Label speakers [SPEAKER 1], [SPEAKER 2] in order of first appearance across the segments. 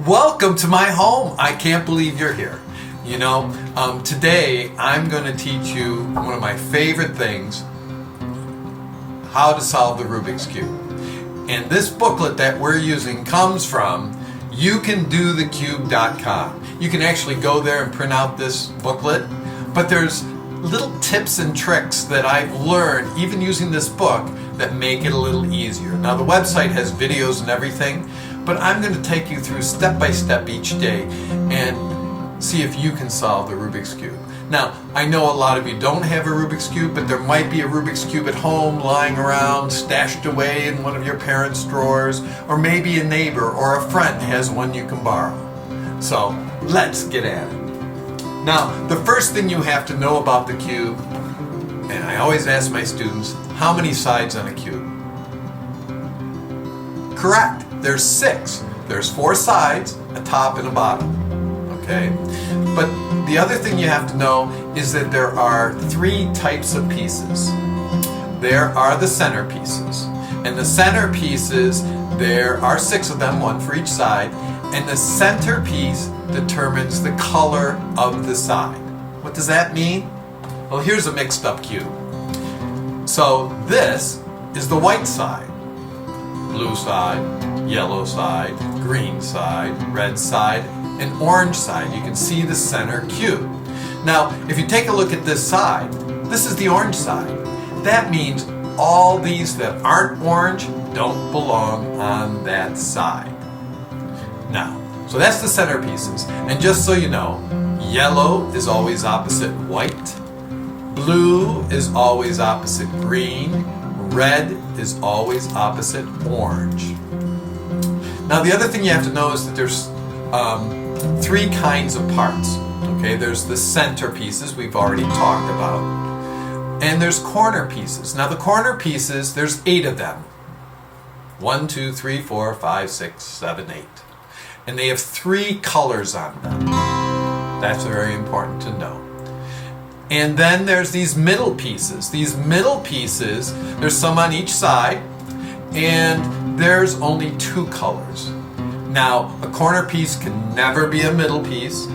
[SPEAKER 1] Welcome to my home. I can't believe you're here. Today I'm going to teach you one of my favorite things, how to solve the Rubik's Cube. And this booklet that we're using comes from youcandothecube.com. You can actually go there and print out this booklet, but there's little tips and tricks that I've learned even using this book that make it a little easier. Now the website has videos and everything, but I'm going to take you through step by step each day and see if you can solve the Rubik's Cube. Now, I know a lot of you don't have a Rubik's Cube, but there might be a Rubik's Cube at home lying around, stashed away in one of your parents' drawers, or maybe a neighbor or a friend has one you can borrow. So, let's get at it. Now, the first thing you have to know about the cube, and I always ask my students, how many sides on a cube? Correct. There's 6. There's 4 sides, a top and a bottom. Okay? But the other thing you have to know is that there are 3 types of pieces. There are the center pieces. And the center pieces, there are 6 of them, 1 for each side. And the center piece determines the color of the side. What does that mean? Well, here's a mixed up cube. So this is the white side. Blue side, yellow side, green side, red side, and orange side. You can see the center cube. Now, if you take a look at this side, this is the orange side. That means all these that aren't orange don't belong on that side. Now, so that's the center pieces. And just so you know, yellow is always opposite white, blue is always opposite green, red is always opposite orange. Now the other thing you have to know is that there's 3 kinds of parts. Okay, there's the center pieces we've already talked about, and there's corner pieces. Now the corner pieces, there's 8 of them. 1, 2, 3, 4, 5, 6, 7, 8. And they have 3 colors on them. That's very important to know. And then there's these middle pieces. These middle pieces, there's some on each side, and there's only 2 colors. Now, a corner piece can never be a middle piece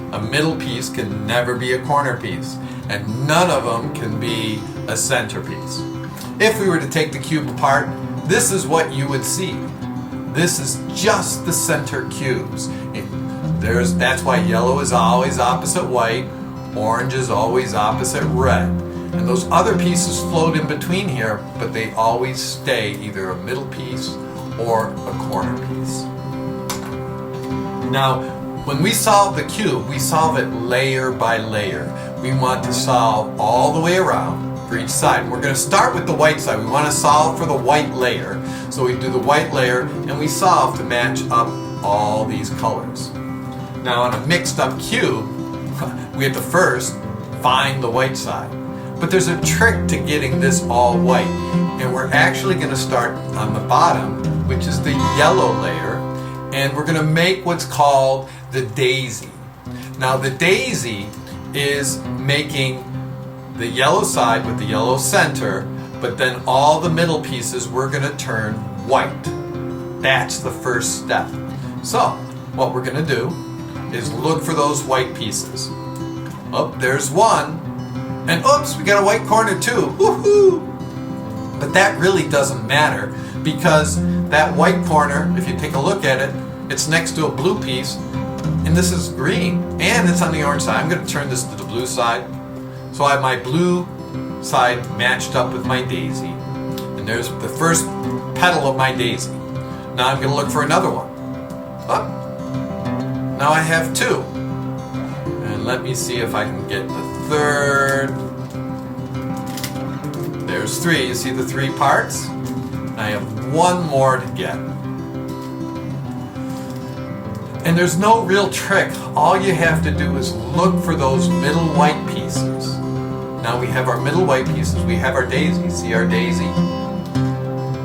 [SPEAKER 1] can never be a corner piece, and none of them can be a center piece. If we were to take the cube apart, this is what you would see. This is just the center cubes. That's why yellow is always opposite white, orange is always opposite red. And those other pieces float in between here, but they always stay either a middle piece or a corner piece. Now, when we solve the cube, we solve it layer by layer. We want to solve all the way around for each side. We're going to start with the white side. We want to solve for the white layer. So we do the white layer and we solve to match up all these colors. Now on a mixed up cube, we have to first find the white side. But there's a trick to getting this all white. And we're actually going to start on the bottom, which is the yellow layer. And we're going to make what's called the daisy. Now the daisy is making the yellow side with the yellow center, but then all the middle pieces we're going to turn white. That's the first step. So what we're going to do is look for those white pieces. Oh, there's one. And oops, we got a white corner too. Woohoo! But that really doesn't matter because that white corner, if you take a look at it, it's next to a blue piece, and this is green, and it's on the orange side. I'm going to turn this to the blue side. So I have my blue side matched up with my daisy, and there's the first petal of my daisy. Now I'm going to look for another one. Oh, now I have 2. And let me see if I can get the third. There's 3. You see the 3 parts? I have 1 more to get. And there's no real trick. All you have to do is look for those middle white pieces. Now we have our middle white pieces. We have our daisy. See our daisy?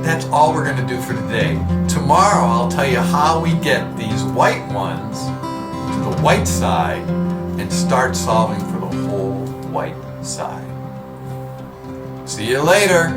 [SPEAKER 1] That's all we're going to do for today. Tomorrow I'll tell you how we get these white ones to the white side and start solving for the whole white side. See you later.